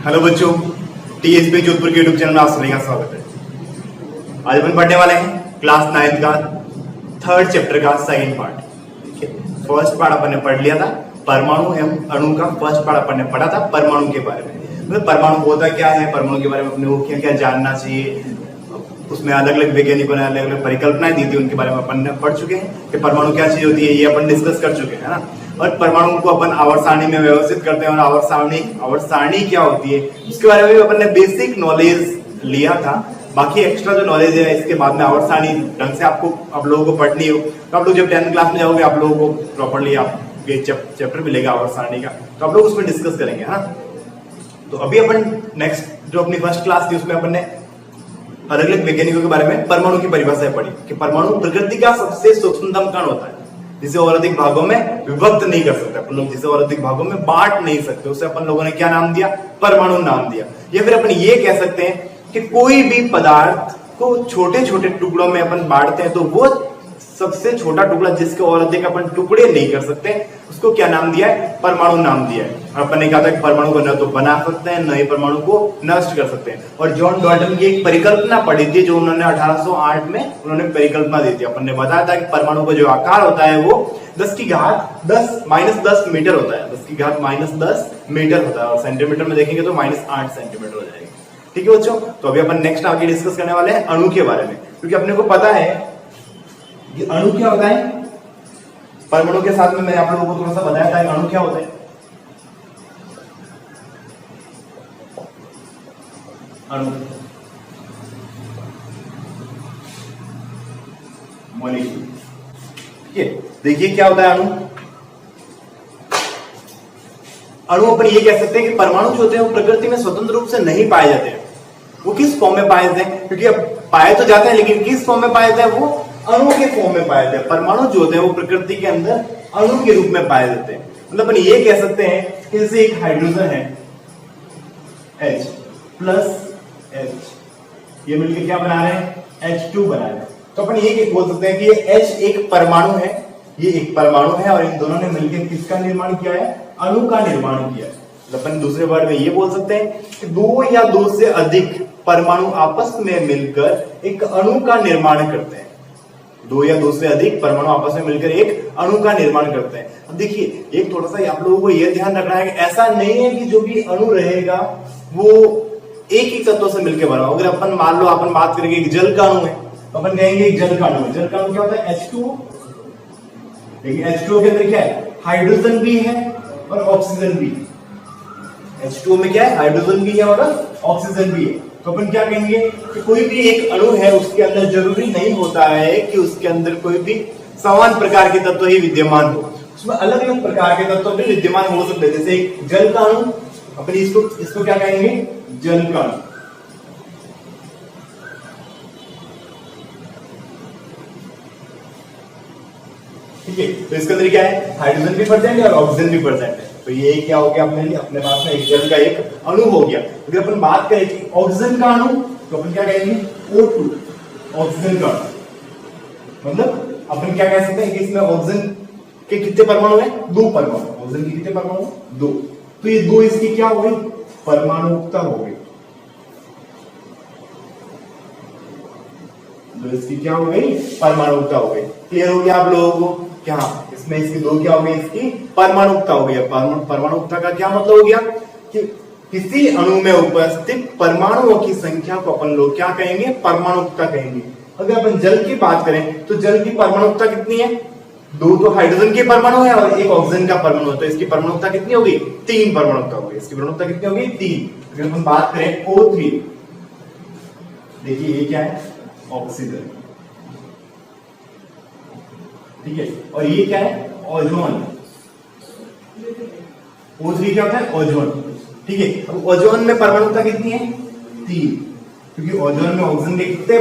Hello बच्चों, TSP Jodhpur के YouTube channel में आप सभी का स्वागत है। आज अपन पढ़ने वाले हैं क्लास 9 का थर्ड चैप्टर का सेकंड पार्ट। फर्स्ट पार्ट अपन ने पढ़ लिया था परमाणु एवं अणु का। फर्स्ट पार्ट अपन ने पढ़ा था परमाणु के बारे में, मतलब परमाणु होता क्या है, परमाणु के बारे में अपने को क्या क्या जानना चाहिए, उसमें अलग अलग वैज्ञानिकों ने अलग अलग परिकल्पनाएं दी थी, उनके बारे में अपन ने पढ़ चुके हैं कि परमाणु क्या चीज होती है, ये अपन डिस्कस कर चुके हैं, है ना। और परमाणु को अपन आवर्त सारणी में व्यवस्थित करते हैं और आवर्त सारणी क्या होती है उसके बारे में भी अपन ने बेसिक नॉलेज लिया था। बाकी एक्स्ट्रा जो नॉलेज है इसके बाद में आवर्त सारणी ढंग से आप लोगों को पढ़नी हो तो आप लोग जब 10th क्लास में जाओगे आप लोगों को प्रॉपर्ली आपके चैप्टर मिलेगा आवर्त सारणी का, तो आप लोग उसमें डिस्कस करेंगे, है ना। तो अभी अपन नेक्स्ट जो अपनी फर्स्ट क्लास थी उसमें अपन ने अलग अलग वैज्ञानिकों के बारे में परमाणु की परिभाषाएं पढ़ी कि परमाणु प्रकृति का सबसे सूक्ष्मतम कण होता है जिसे और अधिक भागों में विभक्त नहीं कर सकते अपन लोग, जिसे और अधिक भागों में बांट नहीं सकते, उसे अपन लोगों ने क्या नाम दिया, परमाणु नाम दिया। या फिर अपन ये कह सकते हैं कि कोई भी पदार्थ को छोटे छोटे टुकड़ों में अपन बांटते हैं तो वो सबसे छोटा टुकड़ा जिसके और अधिक अपन टुकड़े नहीं कर सकते उसको क्या नाम दिया है, परमाणु नाम दिया है। और अपन ने कहा था कि परमाणु को न तो बना सकते हैं न ही परमाणु को नष्ट कर सकते हैं। और जॉन डॉल्टन की एक परिकल्पना पढ़ी थी जो उन्होंने 1808 में उन्होंने परिकल्पना दी थी। अपन ने बताया था कि परमाणु का जो आकार होता है वो 10 की घात 10 मीटर होता है, 10 की घात -10 मीटर होता है, और सेंटीमीटर में देखेंगे तो -8 सेंटीमीटर हो जाएगा। ठीक है बच्चों, तो अभी अपन नेक्स्ट आगे डिस्कस करने वाले हैं अणु के बारे में, क्योंकि अपने को पता है कि अणु क्या होता है। परमाणु के साथ में मैंने आप लोगों को थोड़ा सा बताया था कि अणु क्या होता है। अणु मॉलिक्यूल, ठीक है। देखिए क्या होता है अणु। अणु अपन ये कह सकते हैं कि परमाणु जो होते हैं वो प्रकृति में स्वतंत्र रूप से नहीं पाए जाते हैं। वो किस फॉर्म में पाए जाते हैं, क्योंकि अब पाए तो जाते हैं लेकिन किस फॉर्म में पाए जाते हैं, वो अणु के फॉर्म में पाए जाते हैं। परमाणु जो होते हैं वो प्रकृति के अंदर अणु के रूप में पाए जाते हैं। मतलब अपन ये कह सकते हैं कि जैसे एक हाइड्रोजन है H प्लस H, ये मिलकर क्या बना रहे हैं, H2 बना रहे हैं। तो अपन ये बोल सकते हैं कि ये H एक परमाणु है, ये एक परमाणु है और इन दोनों ने मिलकर किसका निर्माण किया है, अणु का निर्माण किया है। अपन दूसरे वर्ड में ये बोल सकते हैं कि दो या दो से अधिक परमाणु आपस में मिलकर एक अणु का निर्माण करते हैं। दो या दो से अधिक परमाणु आपस में मिलकर एक अणु का निर्माण करते हैं। अब देखिए एक थोड़ा सा आप लोगों को यह ध्यान रखना है कि ऐसा नहीं है कि जो भी अणु रहेगा वो एक ही तत्व से मिलकर बना। अगर अपन मान लो अपन बात करेंगे एक जल का अणु है तो अपन कहेंगे एक जल का अणु है। जल का अणु क्या होता है, H2O। लेकिन H2O के अंदर क्या है, हाइड्रोजन भी है और ऑक्सीजन भी है। H2O में क्या है, हाइड्रोजन भी है और ऑक्सीजन भी है। तो अपन क्या कहेंगे कि कोई भी एक अणु है उसके अंदर जरूरी नहीं होता है कि उसके अंदर कोई भी समान प्रकार के तत्व ही विद्यमान हो, उसमें अलग अलग प्रकार के तत्व भी विद्यमान हो सकते हैं। जैसे एक जल का अणु, अपन इसको क्या कहेंगे, जल का अणु। ठीक है, तो इसके अंदर क्या है, हाइड्रोजन भी प्रेजेंट है और ऑक्सीजन भी प्रेजेंट है। तो ये क्या हो गया अपने लिए, अपने पास में एक जल का एक अणु हो गया। अगर अपन बात करें कि ऑक्सीजन का अणु तो अपन क्या कहेंगे, O2, ऑक्सीजन का अणु। मतलब अपन क्या कह सकते हैं कि इसमें ऑक्सीजन के कितने परमाणु हैं, 2 परमाणु। ऑक्सीजन के कितने परमाणु, 2। तो ये 2 इसकी क्या हो गई, परमाणुकता हो गई। तो इसकी क्या हो गई, परमाणुकता हो गई। क्लियर हो गया आप लोगों को, क्या इसमें इसकी 2 क्या हो गई, इसकी परमाणुकता हो गई। परमाणुकता का क्या मतलब हो गया कि किसी अणु में उपस्थित परमाणुओं की संख्या को अपन लोग क्या कहेंगे, परमाणुकता कहेंगे। अगर अपन जल की बात करें तो जल की परमाणुकता कितनी है, 2 तो हाइड्रोजन के परमाणु है और एक ऑक्सीजन का परमाणु है, तो इसकी परमाणुकता कितनी होगी, 3 परमाणुकता होगी। इसकी परमाणुकता कितनी होगी, 3। अगर अपन बात करें O3, देखिए ये क्या है, ऑक्सीजन, ठीक है। और ये क्या है, ओजोन। O3 क्या होता है, ओजोन, ठीक है। अब ओजोन में परमाणुकता कितनी है, 3, क्योंकि ओजोन में ऑक्सीजन के कितने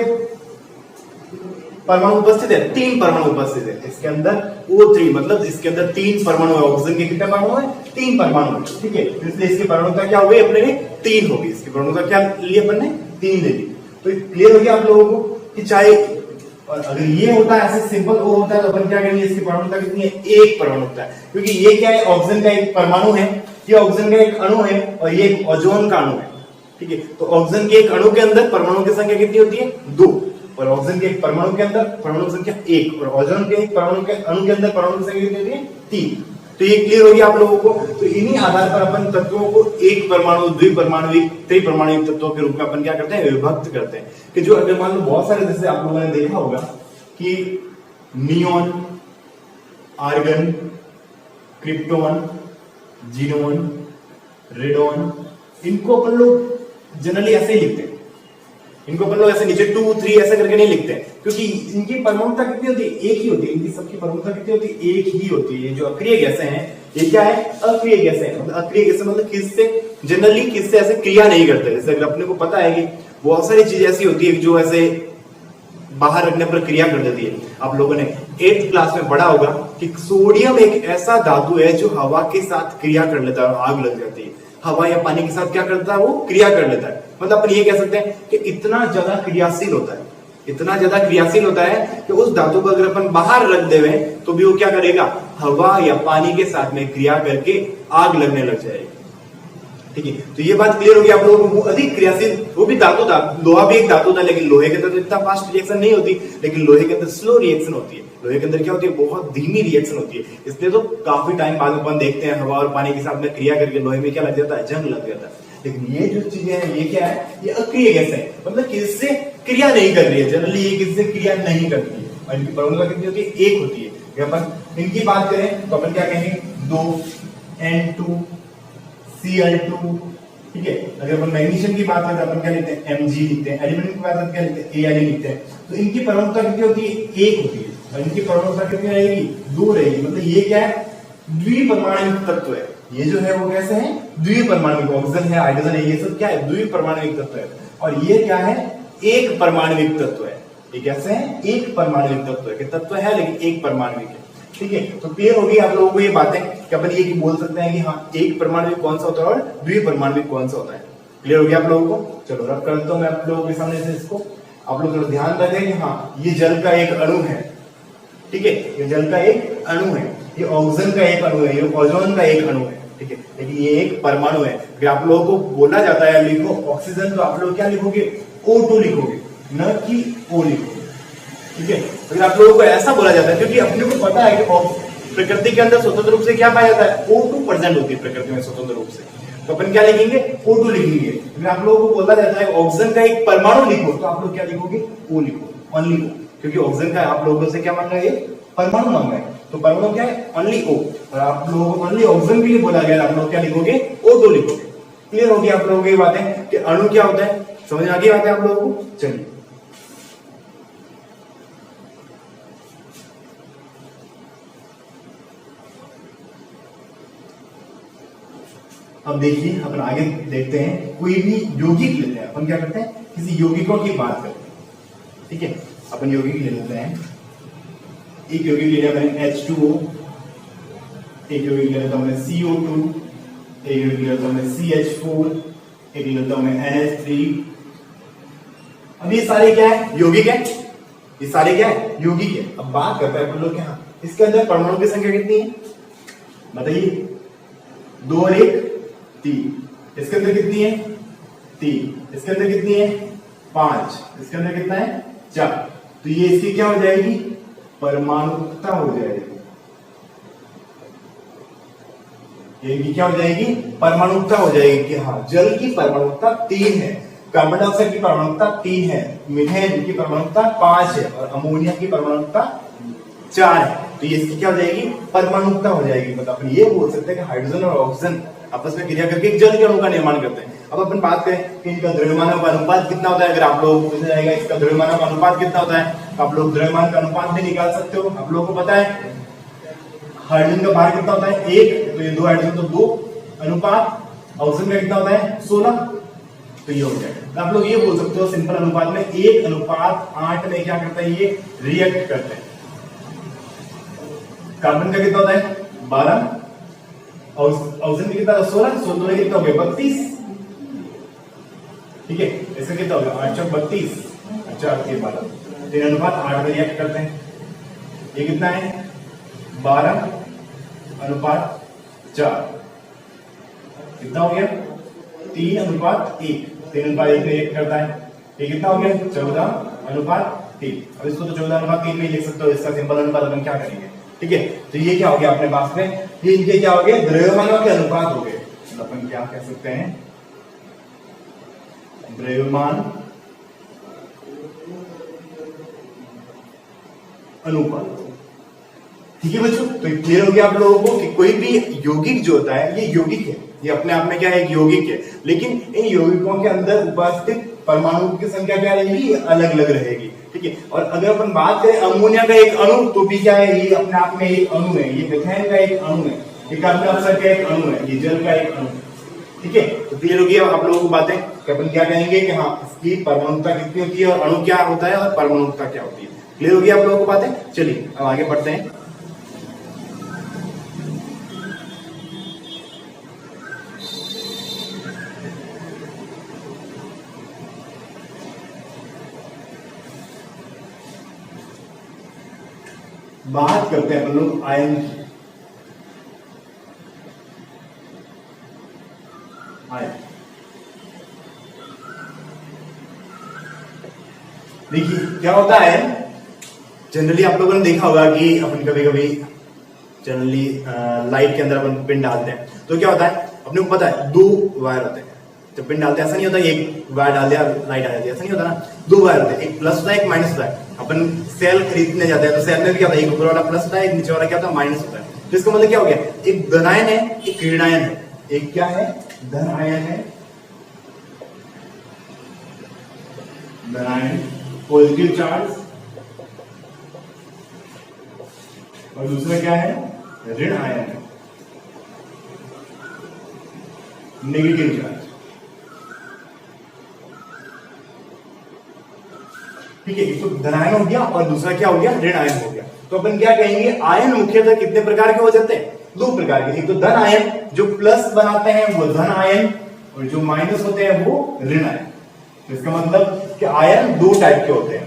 परमाणु उपस्थित है, 3 परमाणु उपस्थित है। इसके अंदर O3 मतलब इसके अंदर 3 परमाणु है। ऑक्सीजन के कितने परमाणु है, 3 परमाणु है, ठीक है। इसलिए इसकी परमाणुकता क्या हो गई, अपने लिए 3 होगी। इसकी परमाणुकता क्या ली अपन ने, 3 ले ली। तो क्लियर हो गया आप लोगों को कि चाहे और अगर ये होता है ऐसे सिंपल ओ होता है तो अपन क्या करेंगे, इसकी परमाणुता कितनी है, 1 परमाणुता है, क्योंकि ये क्या है, ऑक्सीजन का एक परमाणु है, ये ऑक्सीजन का एक अणु है और ये एक ओजोन का अणु है। ठीक है, तो ऑक्सीजन के एक अणु के अंदर परमाणु की संख्या कितनी होती है? 2, और ऑक्सीजन के एक परमाणु के अंदर परमाणु की संख्या 1, और ओजोन के एक परमाणु के अणु के अंदर परमाणु की संख्या कितनी होती है? 3। तो ये क्लियर हो गया आप लोगों को। तो इन्हीं आधार पर अपन तत्वों को एक परमाणु, द्विपरमाणुविक, त्रिपरमाणुविक तत्वों के रूप में अपन क्या करते हैं? विभक्त करते हैं। कि जो अगर मान लो बहुत सारे, जैसे आप लोगों ने देखा होगा कि neon, argon, krypton, xenon, radon, इनको अपन लोग जनरली ऐसे ही लिखते हैं। इनको अपन लोग ऐसे नीचे 2, 3 ऐसे करके नहीं लिखते हैं, क्योंकि इनकी परमाणुता कितनी होती है? एक ही होती है। इनकी सबकी परमाणुता कितनी होती है? एक ही होती है। ये जो अक्रिय गैसें हैं, ये क्या है? अक्रिय गैसें हैं। मतलब अक्रिय गैसें मतलब किससे जनरली किससे ऐसे क्रिया नहीं करते। जैसे अगर अपने को पता है कि बहुत सारी चीजें ऐसी होती है जो ऐसे बाहर रखने पर क्रिया कर देती है। आप लोगों ने 8th क्लास में पढ़ा होगा कि सोडियम एक ऐसा धातु है जो हवा के साथ क्रिया कर लेता है और आग लग जाती है। हवा या पानी के साथ क्या करता है? वो क्रिया कर लेता है। मतलब अपन ये कह सकते हैं कि इतना ज्यादा क्रियाशील होता है, इतना ज्यादा क्रियाशील होता है कि उस धातु को अगर अपन बाहर रख देवे तो भी वो क्या करेगा? हवा या पानी के साथ में क्रिया करके आग लगने लग जाएगी। ठीक है, तो ये बात क्लियर होगी आप लोगों को। वो अधिक क्रियाशील, वो भी धातु था, लोहा भी एक धातु था, लेकिन लोहे के अंदर इतना फास्ट रिएक्शन नहीं होती, लेकिन लोहे के अंदर स्लो रिएक्शन होती है। लोहे के अंदर क्या होती है? बहुत धीमी रिएक्शन होती है। इसलिए तो काफी टाइम बाद अपन देखते हैं हवा और पानी के साथ में क्रिया करके लोहे में क्या लग जाता है? जंग लग जाता है। लेकिन ये जो चीजें हैं, ये क्या है? ये अक्रिय गैस है, मतलब किससे क्रिया नहीं कर रही है। जनरली ये किससे क्रिया नहीं करती है, और इनकी परमाणुता कितनी होती है? एक होती है। अपन इनकी बात करें तो अपन क्या कहेंगे? 2 N2 Cl2। ठीक है, अगर अपन मैग्नीशियम की बात करें तो अपन क्या लिखते हैं? Mg लिखते हैं। एल्यूमिनियम की बात करें क्या लिखते हैं? Al लिखते हैं। तो इनकी परमाणुता कितनी होती है? 1 होती है, और इनकी परमाणुता कितनी रहेगी? 2 रहेगी। मतलब ये क्या है? द्विपरमाणुविक तत्व है। ये जो है वो कैसे है? द्विपरमाणुविक। ऑक्सीजन है, हाइड्रोजन है, ये सब क्या है? द्विपरमाणुविक तत्व है। और ये क्या है? एक परमाणुविक तत्व है। ये कैसे है? एक परमाणुविक तत्व है। कि तत्व है लेकिन एक परमाणुविक है। ठीक है, तो क्लियर होगी आप लोगों को ये बातें कि अपन ये बोल सकते हैं कि हाँ, एक परमाणुविक कौन सा होता है और द्विपरमाणुविक कौन सा होता है। क्लियर हो गया आप लोगों को? चलो रब करता हूं मैं आप लोगों के सामने से इसको। आप लोग ध्यान रखें कि हाँ, ये जल का एक अणु है। ठीक है, ये जल का एक अणु है, ये ऑक्सीजन का एक अणु है, ये ओजोन का एक अणु है। ठीक है, लेकिन ये एक परमाणु है। अगर आप लोगों को बोला जाता है लिखो ऑक्सीजन, तो आप लोग क्या लिखोगे? O2 लिखोगे, न कि O लिखोगे। ठीक है, अगर आप लोगों को ऐसा बोला जाता है, क्योंकि अपने को पता है कि प्रकृति के अंदर स्वतंत्र रूप से क्या पाया जाता है? O2 प्रेजेंट होती है प्रकृति में स्वतंत्र रूप से। तो अपन क्या लिखेंगे? O2 लिखेंगे। अगर आप लोगों को बोला जाता है ऑक्सीजन का एक परमाणु लिखो, तो आप लोग क्या लिखोगे? O लिखो, ओनली O, क्योंकि ऑक्सीजन का आप लोगों से क्या मांग रहा है? परमाणु मांग रहा है। तो परमाणु क्या है? Only O। और आप लोगों को ओनली ऑक्सीजन के लिए बोला गया, आप लोग क्या लिखोगे? O2 लिखोगे। क्लियर होगी आप लोगों को ये बातें कि अणु क्या होता है? समझ आ गई बात है आप लोगों को? चलिए अब देखिए, अपन आगे देखते हैं। कोई भी यौगिक लेते हैं, अपन क्या करते हैं? किसी यौगिकों की बात करते हैं। ठीक है, अपन यौगिक ले लेते हैं। एक यौगिक ले लिया मैंने H2O, एक यौगिक ले लेता हूं मैं CO2, एक यौगिक ले लेता हूं मैं CH4, एक ले लेता हूं मैं NH3। अब ये सारे क्या है? यौगिक है। ये सारे क्या है? यौगिक है। अब बात करते हैं अपन लोग क्या, इसके अंदर परमाणु की संख्या कितनी है? बताइए। 2 और 1 3। इसके अंदर कितनी है? 3। इसके अंदर कितनी है? 5। इसके अंदर कितना है? 4। तो ये इसकी क्या हो जाएगी? परमाणुकता हो जाएगी। ये इनकी क्या हो जाएगी? परमाणुकता हो जाएगी। कि हाँ, जल की परमाणुकता 3 है, कार्बन डाइऑक्साइड की परमाणुकता 3 है, मीथेन की परमाणुकता 5 है, और अमोनिया की परमाणुकता 4 है। तो ये इसकी क्या हो जाएगी? परमाणुकता हो जाएगी। मतलब अपन ये बोल सकते हैं कि हाइड्रोजन और ऑक्सीजन आपस में क्रिया करके एक जल के अणु का निर्माण करते हैं। अब अपन बात करें कि इनका द्रव्यमान का अनुपात कितना होता है। अगर आप लोगों को पूछा जाएगा इसका द्रव्यमान का अनुपात कितना होता है, आप लोग द्रव्यमान का अनुपात भी निकाल सकते हो। आप लोगों को पता है हाइड्रोजन का भार कितना होता है? 1, तो ये 2 हाइड्रोजन तो 2 अनुपात ऑक्सीजन का कितना होता है? 16। तो ये हो जाएगा। तो आप लोग ये बोल सकते हो सिंपल अनुपात में 1:8 में क्या करता है? ये रिएक्ट करते हैं। कार्बन का कितना होता है? 12, ऑक्सीजन का कितना? 16, 16 कितना हो गया? 32। ठीक है, इसका कितना होगा? 8 × 32, 4 के 12, 3:8 में रिएक्ट करते हैं। ये कितना है? 12:4। कितना हो गया 3:1, 3:1 में 1 करता है, ये कितना हो गया 14:3। अब इसको तो 14:3 में लिख सकते हो, इसका सिंपल अनुपात अपन क्या करेंगे, ठीक है। तो ये क्या हो गया अपने पास में, ये इनके क्या हो गए द्रव्यमानों के अनुपात हो गए, तो अपन क्या कह सकते हैं द्रव्यमान अनुपात, ठीक है बच्चों। तो क्लियर हो गया आप लोगों को कि कोई भी यौगिक जो होता है ये यौगिक है, ये अपने आप में क्या है एक यौगिक है, लेकिन इन यौगिकों के अंदर उपस्थित परमाणु की संख्या क्या रहेगी अलग अलग रहेगी, ठीक है। और अगर अपन बात करें अमोनिया का एक अणु, तो भी क्या है ये अपने आप में एक अणु है, ये मिथेन का एक अणु है, ये कार्बन डाइऑक्साइड का एक अणु है, ये जल का एक अणु है, ठीक है। तो क्लियर हो गया आप लोगों को बातें कि अपन क्या कहेंगे कि हाँ इसकी परमाणुता कितनी होती है और अणु क्या होता है और परमाणुता क्या होती है। क्लियर हो गया आप लोगों को बातें। चलिए अब आगे बढ़ते हैं। बात करते हैं अपन लोग आयन की। आयन देखिए क्या होता है, जनरली आप लोगों ने देखा होगा कि अपन कभी कभी जनरली लाइट के अंदर अपन पिन डालते हैं, तो क्या होता है अपने को पता है 2 वायर होते हैं। जब पिन डालते हैं ऐसा नहीं होता एक वायर डाल दिया लाइट आ जाती है, ऐसा नहीं होता ना, 2 वायर होते हैं, एक प्लस होता है एक माइनस होता है। अपन सेल खरीदने जाते हैं तो सेल में भी क्या होता है एक ऊपर वाला प्लस होता है, एक नीचे वाला क्या होता है माइनस होता है। तो इसका मतलब क्या हो गया, एक धनायन है एक ऋणायन है, एक क्या है धनायन है, धनायन पॉजिटिव चार्ज, और दूसरा क्या है ऋण आयन है नेगेटिव चार्ज, ठीक है। तो धनायन हो गया और दूसरा क्या हो गया ऋण आयन हो गया। तो अपन क्या कहेंगे आयन मुख्यतः कितने प्रकार के हो जाते हैं, 2 प्रकार के, एक तो धन आयन जो प्लस बनाते हैं वो धन आयन, और जो माइनस होते हैं वो ऋण आयन। तो इसका मतलब कि आयन 2 टाइप के होते हैं,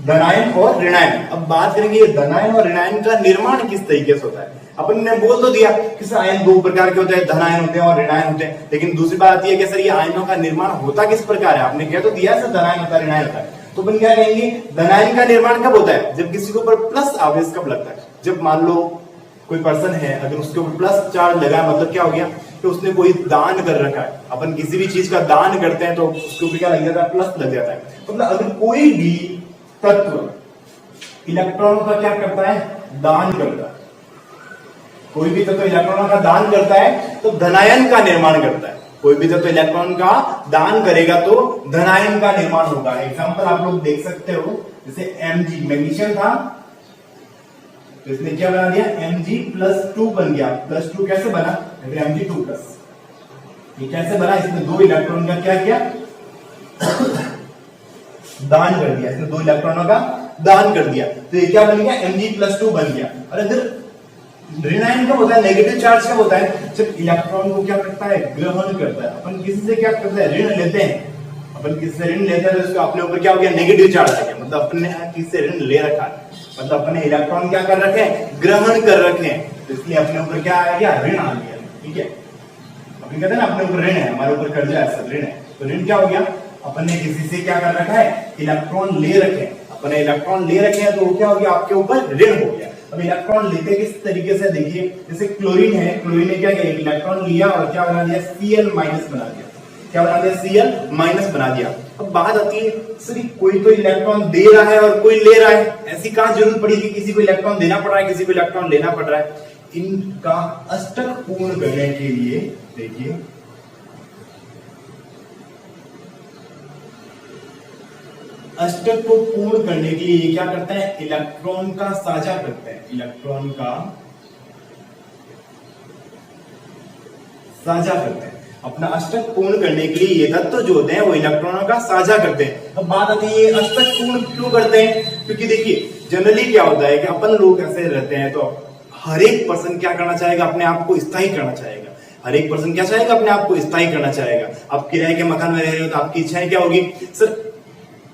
धनायन और ऋणायन। अब बात करेंगे धनायन और ऋणायन का निर्माण किस तरीके से होता है। अपन ने बोल तो दिया कि आयन 2 प्रकार के होते हैं, धनायन होते हैं और ऋणायन होते हैं, लेकिन दूसरी बात आती है कि सर ये आयनों का निर्माण होता किस प्रकार है। आपने कह तो दिया सर धनायन होता है ऋणायन होता है, तो अपन क्या कहेंगे धनायन का निर्माण कब होता है, जब किसी के ऊपर प्लस आवेश कब लगता है। जब मान लो कोई पर्सन है अगर उसके ऊपर प्लस चार्ज लगा, मतलब क्या हो गया कि उसने कोई दान कर रखा है। अपन किसी भी चीज का दान करते हैं तो उसके ऊपर क्या लग जाता है प्लस लग जाता है। मतलब अगर कोई भी तत्व इलेक्ट्रॉनों का क्या करता है दान करता है, कोई भी तत्व इलेक्ट्रॉनों का दान करता है तो धनायन का निर्माण करता है। कोई भी तत्व इलेक्ट्रॉन का दान करेगा तो धनायन का निर्माण होगा। एग्जांपल आप लोग देख सकते हो, जैसे Mg मैग्नीशियम था तो इसने क्या बना दिया Mg+2 बन गया। +2 कैसे बना, Mg2+, ये कैसे बना, इसने 2 इलेक्ट्रॉन का क्या किया दान कर दिया, इसने 2 इलेक्ट्रॉनों का दान कर दिया, तो ये क्या बन गया Mg+2 बन गया। और अगर ऋणायन कब होता है, नेगेटिव चार्ज कब होता है, जब इलेक्ट्रॉन को क्या करता है ग्रहण करता है। अपन किसी से क्या करते हैं ऋण लेते हैं, अपन किसी से ऋण लेते हैं तो उसका अपने ऊपर क्या हो गया नेगेटिव चार्ज आ गया, मतलब अपने किसी से ऋण ले रखा है, मतलब अपने इलेक्ट्रॉन क्या कर रखे हैं ग्रहण कर रखे हैं, तो इसलिए अपने ऊपर क्या आ गया ऋण आ गया, ठीक है। अपन कहते हैं ना अपने ऊपर ऋण है, हमारे ऊपर कर्जा है, सब ऋण है, तो ऋण क्या हो गया अपन ने किसी से क्या कर रखा है इलेक्ट्रॉन ले रखे हैं, अपने इलेक्ट्रॉन ले रखे हैं तो क्या हो गया आपके ऊपर ऋण हो गया। अब इलेक्ट्रॉन लेते किस तरीके से देखिए, जैसे क्लोरीन है, क्लोरीन ने क्या किया इलेक्ट्रॉन लिया और क्या बना दिया Cl- बना दिया, क्या बना दिया Cl- बना दिया। अब बात आती है सर कोई तो इलेक्ट्रॉन दे रहा है और कोई ले रहा है, ऐसी कहां जरूरत पड़ी कि किसी को इलेक्ट्रॉन देना पड़ रहा है किसी को इलेक्ट्रॉन लेना पड़ रहा है। इनका अष्टक पूर्ण करने के लिए देखिए अष्टक को पूर्ण करने के लिए क्या करते हैं इलेक्ट्रॉन का साझा करते हैं, इलेक्ट्रॉन का साझा करते हैं। अपना अष्टक पूर्ण करने के लिए ये तत्व जो होते हैं वो इलेक्ट्रॉनों का साझा करते हैं। अब बात आती है ये अष्टक पूर्ण क्यों करते हैं, क्योंकि देखिए जनरली क्या होता है कि अपन लोग ऐसे रहते हैं तो हर एक पर्सन क्या करना चाहेगा अपने आप को स्थायी करना चाहेगा, हर एक पर्सन क्या चाहेगा अपने आप को स्थायी करना चाहेगा। आप किराए के मकान में रह रहे हो तो आपकी इच्छाएं क्या होगी सर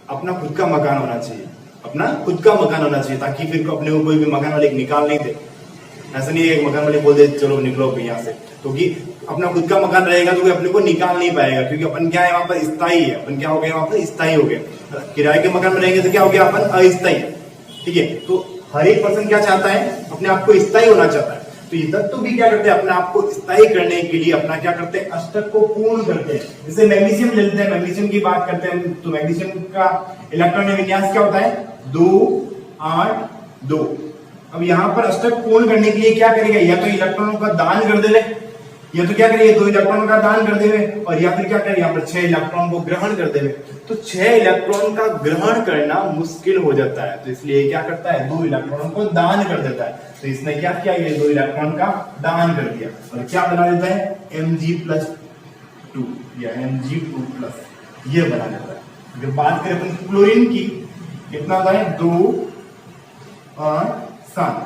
अपना खुद का मकान होना चाहिए, अपना खुद का मकान होना चाहिए ताकि फिर अपने को कोई भी मकान वाले निकाल नहीं दे, ऐसा नहीं है मकान वाले बोल दे चलो निकलो यहाँ से, क्योंकि अपना खुद का मकान रहेगा तो अपने को निकाल नहीं पाएगा, क्योंकि अपन क्या है वहां पर स्थायी है, अपन क्या हो गए वहां पर स्थायी हो गए। किराए के मकान में रहेंगे तो क्या हो गया अपन अस्थायी, ठीक है। तो हर एक पर्सन क्या चाहता है, अपने आप को स्थायी होना चाहता है। तो ये तत्व भी क्या करते हैं, अपने आप को स्थायी करने के लिए अपना क्या करते हैं, अष्टक को पूर्ण करते हैं। जैसे मैग्नीशियम ले लेते हैं, मैग्नीशियम की बात करते हैं तो मैग्नीशियम का इलेक्ट्रॉन विन्यास क्या होता है 2 8 2। अब यहाँ पर अष्टक पूर्ण करने के लिए क्या करेगा, या तो इलेक्ट्रॉनों का दान कर दे, या तो क्या करेगा 2 इलेक्ट्रॉन का दान कर देवे, और या फिर क्या करेगा यहाँ पर 6 इलेक्ट्रॉन को ग्रहण कर देवे। तो 6 इलेक्ट्रॉन का ग्रहण करना मुश्किल हो जाता है, तो इसलिए क्या करता है 2 इलेक्ट्रॉन को दान कर देता है। तो इसने क्या किया, ये 2 इलेक्ट्रॉन का दान कर दिया और क्या बना देता है Mg+2 या Mg2+, ये बना देता है। अगर बात करें अपन क्लोरीन की, कितना होता है 2 8 7,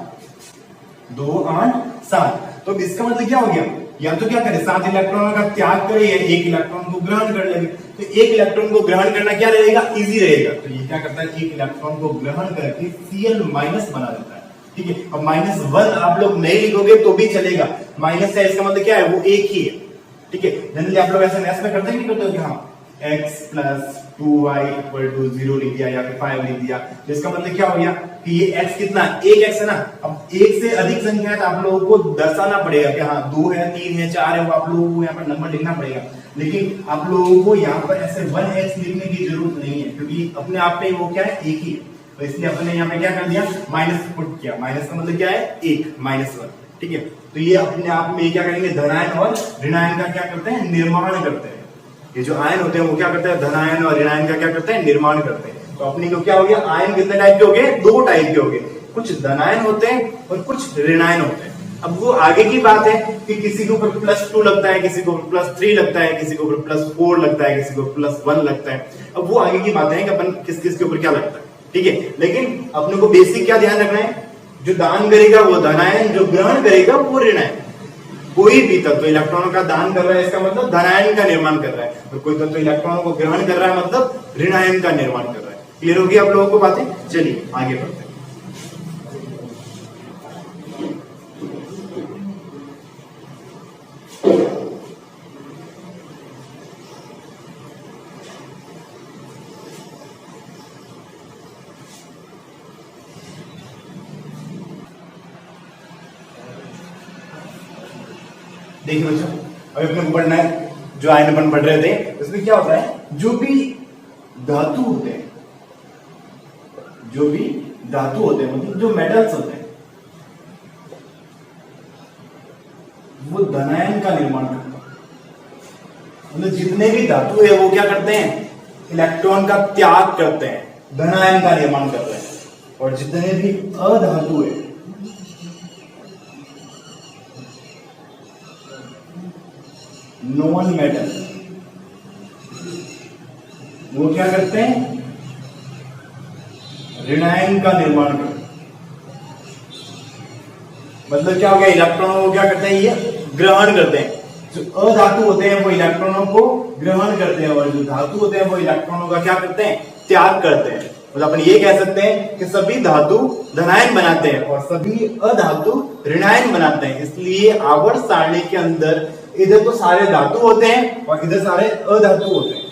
2 8 7। तो इसका मतलब क्या हो गया, या तो क्या करे 7 इलेक्ट्रॉनों का त्याग करे या 1 इलेक्ट्रॉन को ग्रहण कर लेंगे। तो 1 इलेक्ट्रॉन को ग्रहण करना क्या रहेगा, इजी रहेगा। तो ये क्या करता है 1 इलेक्ट्रॉन को ग्रहण करके Cl- बना देता है, ठीक है। अब -1 आप लोग नहीं लिखोगे तो भी चलेगा, माइनस है इसका मतलब क्या है, वो एक ही है, ठीक है। जनरली आप लोग ऐसे मैथ्स में करते हैं, नहीं करते हो कि हाँ x + 2y = 0 लिख दिया या फिर 5 लिख दिया। तो इसका मतलब क्या हो गया कि ये x कितना, 1x है ना। अब एक से अधिक संख्या है तो आप लोगों को दर्शाना पड़ेगा कि हाँ 2 है 3 है 4 है, वो आप लोगों को यहाँ पर नंबर लिखना पड़ेगा। लेकिन आप लोगों को यहाँ पर ऐसे 1x लिखने की जरूरत नहीं है, क्योंकि अपने आप में वो क्या है एक ही है। तो इसलिए अपने यहाँ पे क्या कर दिया, माइनस पुट किया। माइनस का मतलब क्या है 1 -1, ठीक है। तो ये अपने आप में क्या करेंगे, धनायन और ऋणायन का क्या करते हैं, निर्माण करते हैं। ये जो आयन होते हैं वो क्या करते हैं, धनायन और ऋणायन का क्या करते हैं, निर्माण करते हैं। तो अपने को क्या हो गया, आयन कितने टाइप के हो गए, 2 टाइप के हो गए, कुछ धनायन होते हैं और कुछ ऋणायन होते हैं। अब वो आगे की बात है कि किसी के ऊपर +2 लगता है, किसी को +3 लगता है, किसी को +4 लगता है, किसी को +1 लगता है। अब वो आगे की बात है कि अपन किस किस के ऊपर क्या लगता है, ठीक है। लेकिन अपने को बेसिक क्या ध्यान रखना है, जो दान करेगा वो धनायन, जो ग्रहण करेगा वो ऋणायन। कोई भी तत्व इलेक्ट्रॉनों का दान कर रहा है इसका मतलब धनायन का निर्माण कर रहा है, और कोई तत्व इलेक्ट्रॉनों को ग्रहण कर रहा है मतलब ऋणायन का निर्माण कर रहा है। क्लियर होगी आप लोगों को बातें। चलिए आगे बढ़ते हैं। देखिए बच्चों, अभी अपने को पढ़ना है जो आयन अपन पढ़ रहे थे, उसमें क्या होता है, जो भी धातु होते हैं, जो भी धातु होते हैं मतलब जो मेटल्स होते हैं, वो धनायन का निर्माण करते हैं। मतलब जितने भी धातु है वो क्या करते हैं, इलेक्ट्रॉन का त्याग करते हैं, धनायन का निर्माण करते हैं। और जितने भी अधातु है, नॉन मेटल, वो क्या करते हैं, ऋणायन का निर्माण करते हैं। मतलब क्या हो गया, इलेक्ट्रॉनों को क्या करते हैं, ये ग्रहण करते हैं। जो अधातु होते हैं वो इलेक्ट्रॉनों को ग्रहण करते हैं, और जो धातु होते हैं वो इलेक्ट्रॉनों का क्या करते हैं, त्याग करते हैं। मतलब अपन ये कह सकते हैं कि सभी धातु धनायन बनाते हैं और सभी अधातु ऋणायन बनाते हैं। इसलिए आवर्त सारणी के अंदर इधर तो सारे धातु होते हैं और इधर सारे अधातु होते हैं।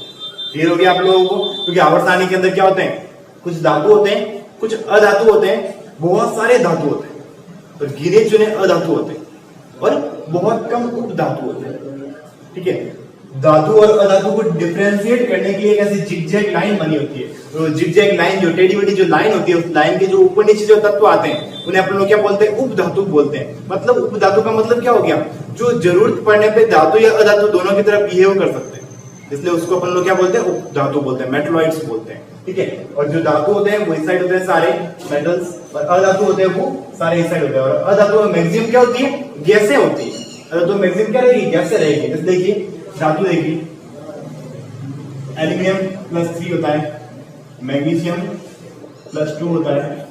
क्लियर हो गया आप लोगों को, क्योंकि आवर्त सारणी के अंदर क्या होते हैं, कुछ धातु होते हैं, कुछ अधातु होते हैं, बहुत सारे धातु होते हैं, तो गिने चुने अधातु होते हैं और बहुत कम उपधातु होते हैं, ठीक है। धातु और अधातु को डिफरेंशिएट करने के लिए एक ऐसी जिगजैग लाइन बनी होती है। तो जिगजैग लाइन, जो टेढ़ी मेढ़ी जो लाइन होती है, उस लाइन के जो ऊपर नीचे जो तत्व आते हैं उन्हें अपन लोग क्या बोलते हैं, उपधातु बोलते हैं। मतलब उपधातु का मतलब क्या हो गया, जो जरूरत पड़ने पे धातु या अधातु दोनों की तरफ बिहेव कर सकते हैं, इसलिए उसको अपन लोग क्या बोलते हैं, उपधातु बोलते हैं, मेटलॉइड्स बोलते हैं, ठीक है। और जो धातु होते हैं वो इस साइड होते हैं सारे मेटल्स, और अधातु होते हैं वो सारे इस साइड होते हैं। और अधातु में मैक्सिमम क्या होती है, गैसें होती है। तो मैक्सिमम क्या रहेगी, गैसें रहेगी। जैसे देखिए धातु देखिए, एल्यूमिनियम +3 होता है, मैग्नीशियम +2 होता है,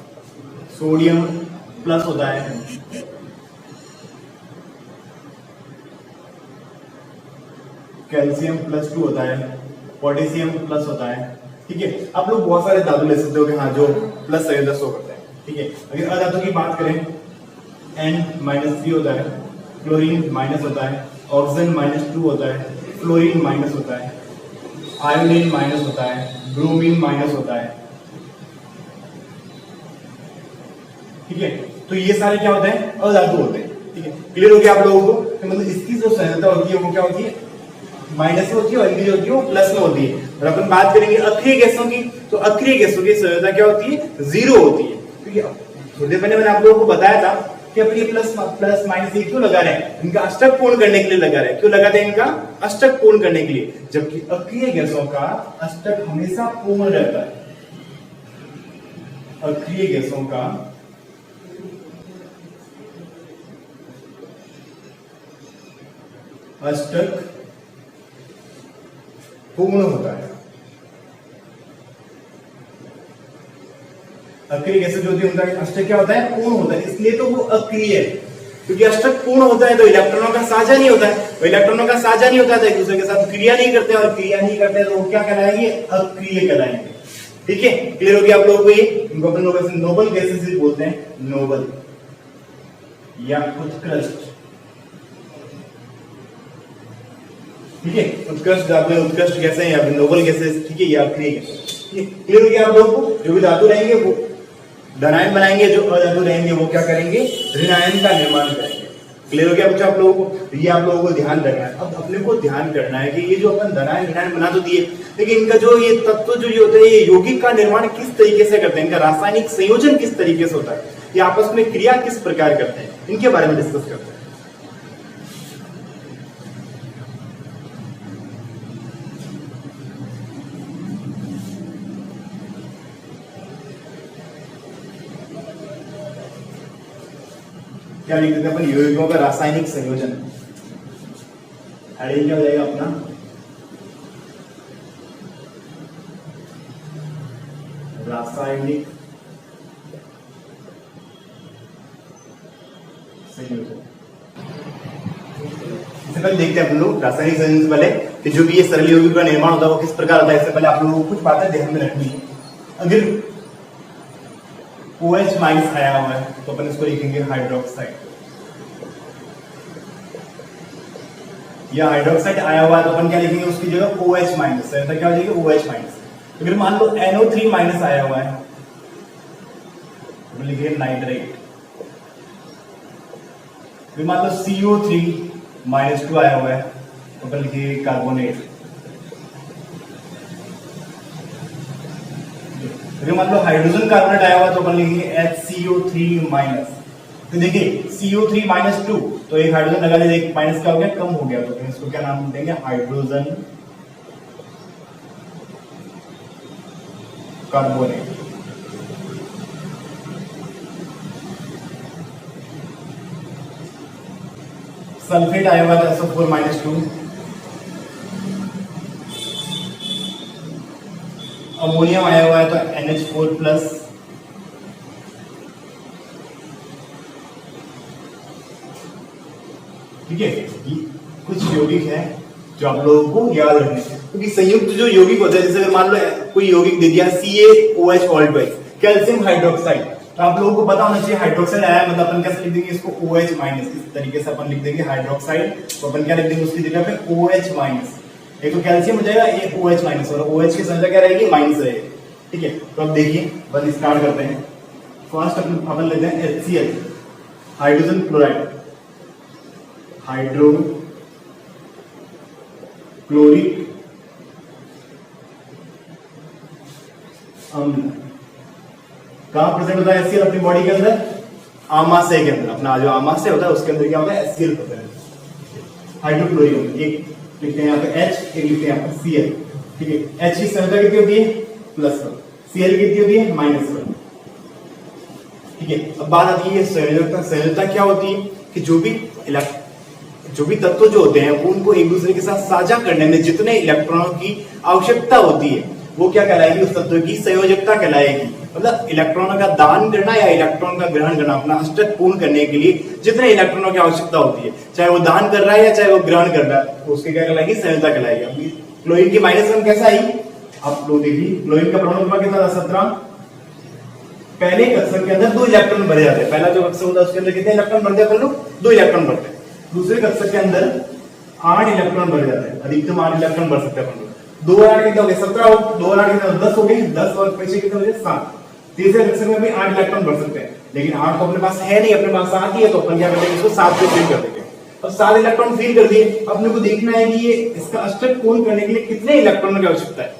सोडियम प्लस होता है, कैल्शियम +2 होता है, पोटेशियम प्लस होता है, ठीक है। आप लोग बहुत सारे धातु ले सकते हो कि हाँ जो प्लस शो करते हैं, ठीक है। अगर अधातु की बात करें, N-3 होता है, क्लोरीन माइनस होता है, ऑक्सीजन -2 होता है, फ्लोरीन माइनस होता है, आयोडीन माइनस होता है, ब्रोमीन माइनस होता है। ठीक है, तो ये सारे क्या होते हैं? अधातु होते हैं। ठीक है, क्लियर हो गया आप लोगों को? तो मतलब इसकी जो संयोजकता होती है वो क्या होती है? माइनस में होती है, और इनकी जो होती है वो प्लस में होती है। और अपन बात करेंगे अक्रिय गैसों की, तो अक्रिय गैसों की संयोजकता क्या होती है? 0 होती है। ठीक है, थोड़ी देर पहले मैंने आप लोगों को बताया था कि अपने प्लस प्लस माइनस ये क्यों लगा रहे हैं? इनका अष्टक पूर्ण करने के लिए लगा रहे हैं। क्यों लगाते हैं? इनका अष्टक पूर्ण करने के लिए, जबकि अक्रिय गैसों का अष्टक हमेशा पूर्ण रहता है। अक्रिय गैसों का अष्टक पूर्ण होता है। अक्रिय गैसें जो होती है उनका अष्टक क्या होता है? पूर्ण होता है, इसलिए तो वो अक्रिय है। क्योंकि अष्टक पूर्ण होता है तो इलेक्ट्रॉनों का साझा नहीं होता है, तो इलेक्ट्रॉनों का साझा नहीं होता है तो एक दूसरे के साथ क्रिया नहीं करते, और क्रिया नहीं करते तो वो क्या कहलाएंगे? अक्रिय कहलाएंगे। ठीक है, क्लियर हो गया आप लोगों को? ये इनको अपन लोग नोबल गैसेस बोलते हैं, नोबल या उत्कृष्ट। ठीक है, उत्कृष्ट उत्कृष्ट गैसें या नोबल गैसेस। ठीक है, या अक्रिय गैसें। क्लियर हो गया आप लोगों को? जो भी धातु रहेंगे वो धनायन बनाएंगे, जो अधातु रहेंगे वो क्या करेंगे? ऋणायन का निर्माण करेंगे। क्लियर हो गया बच्चों आप लोगों को? ये आप लोगों को ध्यान रखना है। अब अपने को ध्यान करना है कि ये जो अपन धनायन ऋणायन बना तो दिए, लेकिन इनका जो ये तत्व जो ये होते हैं, ये यौगिक का निर्माण किस तरीके से करते हैं, इनका रासायनिक संयोजन किस तरीके से होता है, ये आपस में क्रिया किस प्रकार करते हैं, इनके बारे में डिस्कस करते हैं। क्या लिख देते हैं अपन? यौगिकों का रासायनिक संयोजन। हेडिंग क्या हो जाएगा अपना? रासायनिक संयोजन। इससे पहले देखते हैं अपन लोग रासायनिक संयोजन से पहले कि जो भी ये सरल यौगिकों का निर्माण होता है वो किस प्रकार होता है। इससे पहले आप लोगों को कुछ बातें ध्यान में रखनी है। अगर OH माइनस आया हुआ है तो अपन इसको लिखेंगे हाइड्रोक्साइड, या हाइड्रोक्साइड आया हुआ है तो अपन क्या लिखेंगे उसकी जगह OH माइनस। क्या हो जाएगा? OH minus. अगर मान लो NO3 माइनस आया हुआ है तो लिखिए नाइट्रेट। फिर मान लो CO3 -2 आया हुआ है तो अपन लिखिए कार्बोनेट। अगर मान लो हाइड्रोजन कार्बोनेट आया हुआ तो अपन लिखेंगे HCO3 माइनस। तो देखिए CO3 -2 तो एक हाइड्रोजन लगा दे, एक माइनस का हो गया, कम हो गया, तो इसको क्या नाम देंगे? Hydrogen carbonate. सल्फेट आया हुआ था SO4 -2, अमोनियम आया हुआ है तो NH4+, ठीक है। कुछ यौगिक है जो आप लोगों को याद रखने हैं, क्योंकि संयुक्त जो यौगिक होता है, जैसे मान लो कोई यौगिक दे दिया CaOH कैल्शियम हाइड्रोक्साइड, तो आप लोगों को पता होना चाहिए हाइड्रोक्साइड आया मतलब अपन कैसे लिख देंगे इसको? OH minus. इस तरीके से अपन लिख देंगे हाइड्रोक्साइड, तो अपन क्या लिख देंगे उसकी जगह पे? OH minus. एक तो कैल्शियम हो जाएगा, एक OH माइनस, और OH की संख्या क्या रहेगी? माइनस रहेगी। ठीक है, तो अब देखिए बस स्टार्ट करते हैं। फर्स्ट अपन लेते हैं HCl, hydrogen chloride, hydrochloric अम्ल। कहां प्रेजेंट होता है HCl अपनी बॉडी के अंदर? आमाशय के अंदर। अपना जो आमाशय होता है उसके अंदर क्या होता है? HCl होता है, हाइड्रोक्लोरिक अम्ल। एक लिखते हैं यहाँ पे H, एक लिखते हैं यहाँ पे Cl। ठीक है, H की संख्या कितनी होती है? +1, Cl कितनी होती है? -1। ठीक है, अब बात आती है संयोजकता। संयोजकता क्या होती है कि जो भी तत्व जो होते हैं वो उनको एक दूसरे के साथ साझा करने में जितने इलेक्ट्रॉनों की आवश्यकता होती है वो क्या कहलाएगी? उस तत्व की संयोजकता कहलाएगी। मतलब इलेक्ट्रॉनों का दान करना या इलेक्ट्रॉन का ग्रहण करना, अपना अष्टक पूर्ण करने के लिए जितने इलेक्ट्रॉनों की आवश्यकता होती है, चाहे वो दान कर रहा है या चाहे वो ग्रहण कर रहा है, तो उसकी क्या कहलाएगी? संयोजकता कहलाएगी। अभी क्लोरीन की -1 कैसा आई? आप लोग देखिए, क्लोरीन का परमाणु नंबर कितना था? 17, पहले कक्षक के अंदर 2 इलेक्ट्रॉन भरे जाते हैं। पहला जो कक्षक होता है उसके अंदर कितने इलेक्ट्रॉन भरते हैं अपन लोग? 2 इलेक्ट्रॉन भरते हैं। दूसरे कक्षक के अंदर 8 इलेक्ट्रॉन भरे जाते हैं, अधिकतम 8 इलेक्ट्रॉन भर सकते हैं अपन लोग। 2 और 8 कितने हो गए? 17 हो। 2 और 8 कितने? 10 हो गए। 10 और पीछे कितने हो गए? 7। तीसरे कक्षक में भी 8 इलेक्ट्रॉन भर सकते हैं, लेकिन 8 तो अपने पास है नहीं, अपने पास 7 ही है, तो अपन क्या करेंगे? इसको 7 से फिल कर देंगे। अब 7 इलेक्ट्रॉन फिल कर दिए, अपने को देखना है कि ये इसका अष्टक कोण करने के लिए कितने इलेक्ट्रॉन की आवश्यकता है।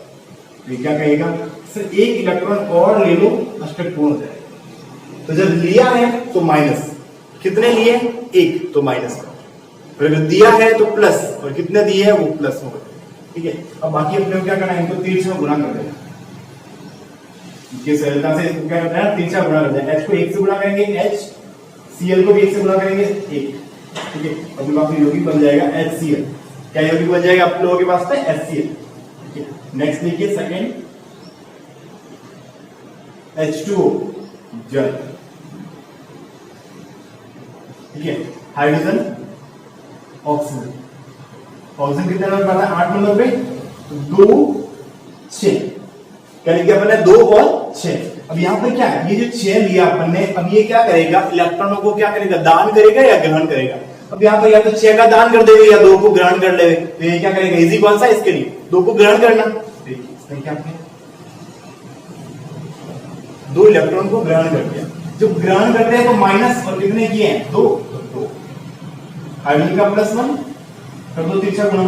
ये क्या कहेगा? सर 1 इलेक्ट्रॉन और ले लो, अष्टक पूर्ण हो जाएगा। तो जब लिया है तो माइनस, कितने लिए? 1, तो माइनस। और अगर दिया है तो प्लस, और कितने दिए है वो प्लस हो गए। ठीक है, अब बाकी अपने को क्या करना है? इनको 3 से गुणा कर देना। सरलता से इसको क्या करना है? 3 से गुणा कर देना। H को 1 से गुणा करेंगे H, Cl को भी 1 से गुणा करेंगे 1। ठीक है, अपने पास यौगिक बन जाएगा HCl। क्या यौगिक बन जाएगा आप लोगों के पास? HCl। ठीक है, नेक्स्ट देखिए सेकंड, H2O जल। ठीक है, हाइड्रोजन ऑक्सीजन। ऑक्सीजन कितने नंबर पर है? 8 नंबर पे। 2 6 क्या लिख दिया अपन ने? 2 और 6। अब यहाँ पर क्या है? ये जो 6 लिया अपन ने, अब ये क्या करेगा? इलेक्ट्रॉनों को क्या करेगा? दान करेगा या ग्रहण करेगा? अब यहाँ पर या तो 6 का दान कर देगा या 2 को ग्रहण कर लेगा। तो ये क्या करेगा? इजी कौन सा है इसके लिए? 2 को ग्रहण करना। इसने क्या किया? 2 इलेक्ट्रॉन को ग्रहण कर दिया। जो ग्रहण करते हैं तो माइनस, और कितने किए हैं? 2। हाइड्रोजन का +1 कर दो, 3 से गुणा।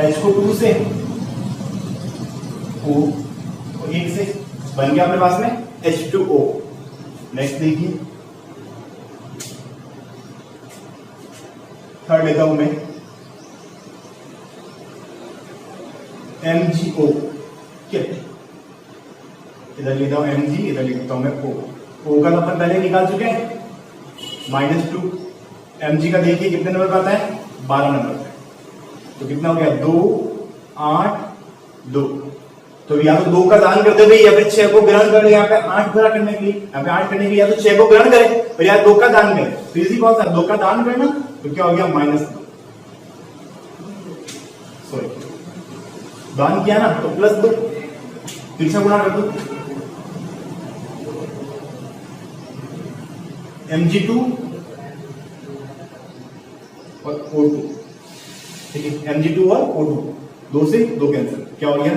H को 2 से, O को 1 से, बन गया अपने पास में H2O। नेक्स्ट देखिए थर्ड लेता हूं मैं, MgO। क्या इधर लेता हूं Mg, इधर लिखता हूं मैं O। O का अपन पहले निकाल चुके हैं, -2। Mg का देखिए कितने नंबर पर आता है? 12 नंबर पे। तो कितना हो गया? 2 8 2। तो या तो 2 का दान कर दे या फिर 6 को ग्रहण करे। यहाँ पे 8 पूरा करने के लिए, यहाँ पे 8 करने के लिए या तो 6 को ग्रहण करे और या 2 का दान करे। तो इसी कौन सा? 2 का दान करना, तो क्या हो गया? -2। सॉरी, दान किया ना तो +2, 3 से गुणा कर दो। Mg2 और O2। ठीक है, Mg2 और O2, 2 से 2 कैंसिल, क्या हो गया?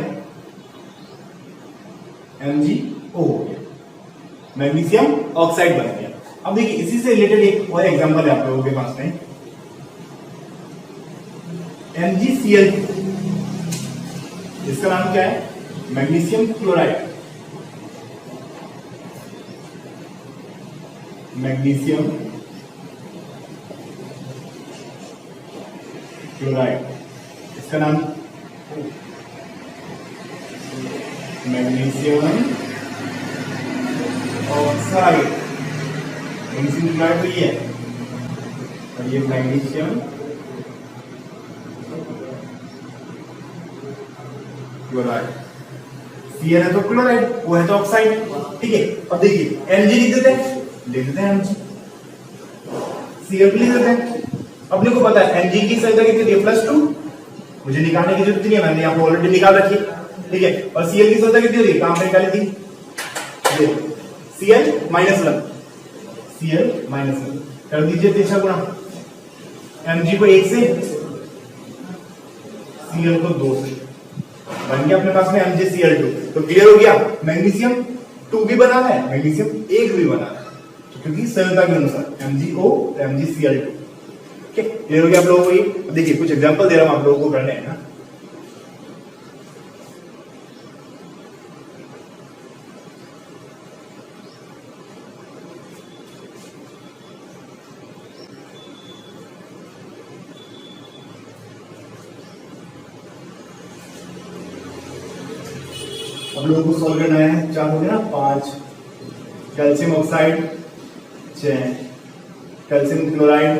MgO हो गया, मैग्नीशियम ऑक्साइड बन गया। अब देखिए इसी से रिलेटेड एक और एग्जांपल है आप लोगों के पास में, MgCl। इसका नाम क्या है? Magnesium chloride. मैग्नीशियम क्लोराइड, इसका नाम मैग्नीशियम ऑक्साइड। मैग्नीशियम क्लोराइड तो ये है, और ये मैग्नीशियम क्लोराइड। Cl है तो क्लोराइड, वो है तो ऑक्साइड। ठीक है, अब देखिए Mg लिख देते हैं, Mg। Cl लिख देते हैं। अपने को पता है Mg की संख्या कितनी थी? +2। मुझे निकालने की जरूरत नहीं है, मैंने यहाँ पे ऑलरेडी निकाल रखी। ठीक है, और Cl की संख्या कितनी होती है? कहां पे निकाली थी? Cl -1। Cl -1 कर दीजिए 3 से गुणा। Mg को 1 से, Cl को 2 से, बन गया अपने पास में MgCl2। तो क्लियर हो गया, मैग्नीशियम 2 भी बना है, मैग्नीशियम 1 भी बना है, तो क्योंकि सरलता के अनुसार MgO MgCl2। ठीक है, क्लियर हो गया आप लोगों को ये? देखिए कुछ एग्जांपल दे रहा हूं आप लोगों को करने हैं ना। अब लोगों को सॉल्व करना है, 4 हो गया ना, 5 calcium oxide, 6 calcium chloride,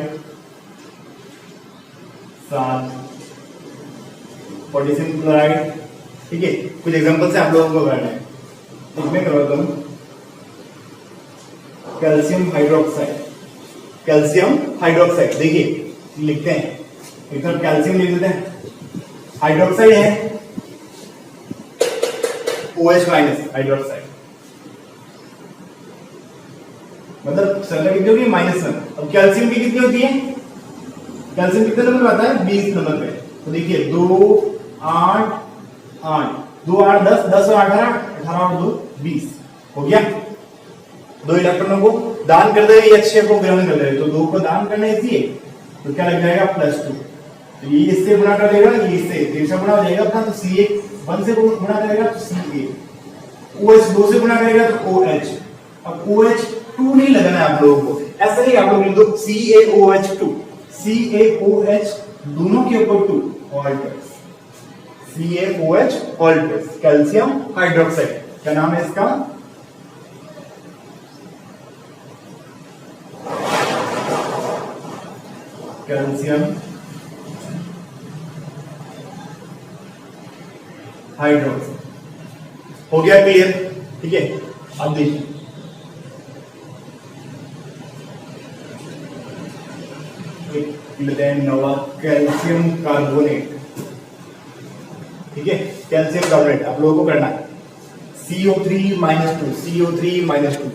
7 potassium chloride. ठीक है, कुछ एग्जांपल से आप लोगों को करना है। इसमें करवाता हूं कैल्शियम हाइड्रोक्साइड। कैल्शियम हाइड्रोक्साइड देखिए लिखते हैं, एक तरफ कैल्शियम लिख देते हैं, हाइड्रोक्साइड है OH- हाइड्रोक्साइड। सरला कितनी होगी -1। अब कैल्शियम की कितनी होती है, कैल्शियम कितने नंबर आता है 20 नंबर पे। तो देखिए 2 8 8 2 8 10 10 और 8 18 और 2 20 हो गया। 2 इलेक्ट्रॉनों को दान कर दे, H को ग्रहण कर ले, तो 2 को दान करना इसी है, तो क्या लग जाएगा +2। तो ये इससे गुणा कर देगा, ये इससे तीसरा गुणा हो जाएगा अपना, तो Ca 1 से गुणा करेगा तो Ca, OH 2 से गुणा करेगा तो OH। अब OH 2 नहीं लगाना है आप लोगों को, ऐसा नहीं आप लोग लिख दो CaOH2, CaOH दोनों के ऊपर 2 alters, CaOH alters, calcium hydroxide. क्या नाम है इसका, कैल्शियम हाइड्रोक्साइड। हो गया क्लियर, ठीक है। अब देखिए नवा कैल्शियम कार्बोनेट, ठीक है, कैल्शियम कार्बोनेट आप लोगों को करना है CO3 -2, CO3 -2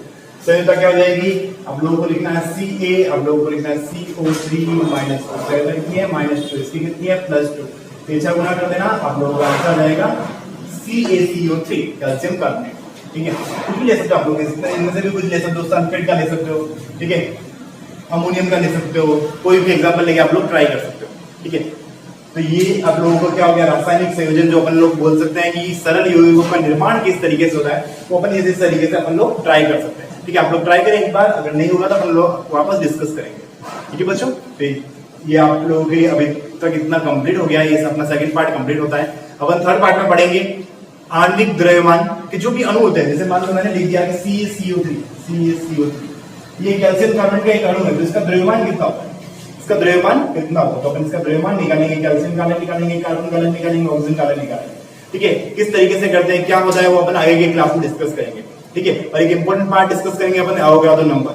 संयुक्ता क्या हो जाएगी, आप लोगों को लिखना है Ca, आप लोगों को लिखना है CO3 -2, संयुक्ता कितनी है -2, इसकी कितनी है +2, तीसरा गुणा कर देना, आप लोगों का आंसर आ जाएगा CaCO3 कैल्शियम कार्बोनेट, ठीक है। कुछ भी ले सकते हो आप लोग, इनमें से भी कुछ ले सकते हो, सल्फेट का ले सकते हो, ठीक है, अमोनियम का ले सकते हो, कोई भी एग्जांपल लेके आप लोग ट्राई कर सकते हो, ठीक है। तो ये आप लोगों को क्या हो गया, रासायनिक संयोजन जो अपन लोग बोल सकते हैं कि सरल यौगिकों का निर्माण किस तरीके से होता है, वो अपन इस तरीके से अपन लोग ट्राई कर सकते हैं, ठीक है। आप लोग ट्राई करें एक बार, अगर नहीं होगा तो अपन लोग वापस डिस्कस करेंगे, ठीक है बच्चों। तो ये आप लोगों के अभी तक इतना कंप्लीट हो गया, ये अपना सेकंड पार्ट कंप्लीट होता है। अपन थर्ड पार्ट में पढ़ेंगे आणविक द्रव्यमान के जो भी अणु होते हैं, जैसे मान लो मैंने लिख दिया कि CaCO3, ये कैल्शियम कार्बोनेट का एक अणु है, तो इसका द्रव्यमान कितना होता है, इसका द्रव्यमान कितना होता है, तो अपन इसका द्रव्यमान निकालेंगे, कैल्शियम का निकालेंगे, कार्बन का निकालेंगे, ऑक्सीजन का निकालेंगे, ठीक है। किस तरीके से करते हैं, क्या होता है, वो अपन आगे के क्लास में डिस्कस करेंगे, ठीक है। और एक इंपॉर्टेंट पार्ट डिस्कस करेंगे अपन अवोगाड्रो नंबर,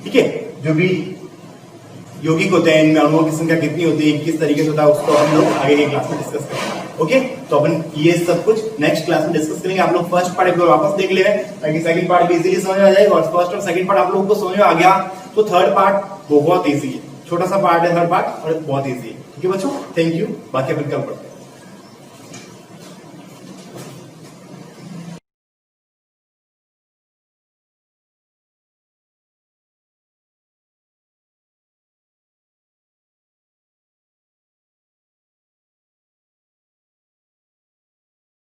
ठीक है। जो भी यौगिक होते हैं इनमें अणुओं की संख्या कितनी होती है, किस तरीके से होता है, उसको हम लोग आगे के क्लास में डिस्कस करेंगे, ओके। तो अपन ये सब कुछ नेक्स्ट क्लास में डिस्कस करेंगे। आप लोग फर्स्ट पार्ट एक बार वापस देख ले ताकि सेकंड पार्ट भी इजीली समझ आ जाएगा, और फर्स्ट और सेकंड पार्ट आप लोगों को समझ में आ गया तो थर्ड पार्ट बहुत इजी है, छोटा सा पार्ट है थर्ड पार्ट और बहुत इजी है, ठीक है बच्चों। थैंक यू, बाकी अपन कल पढ़ते हैं।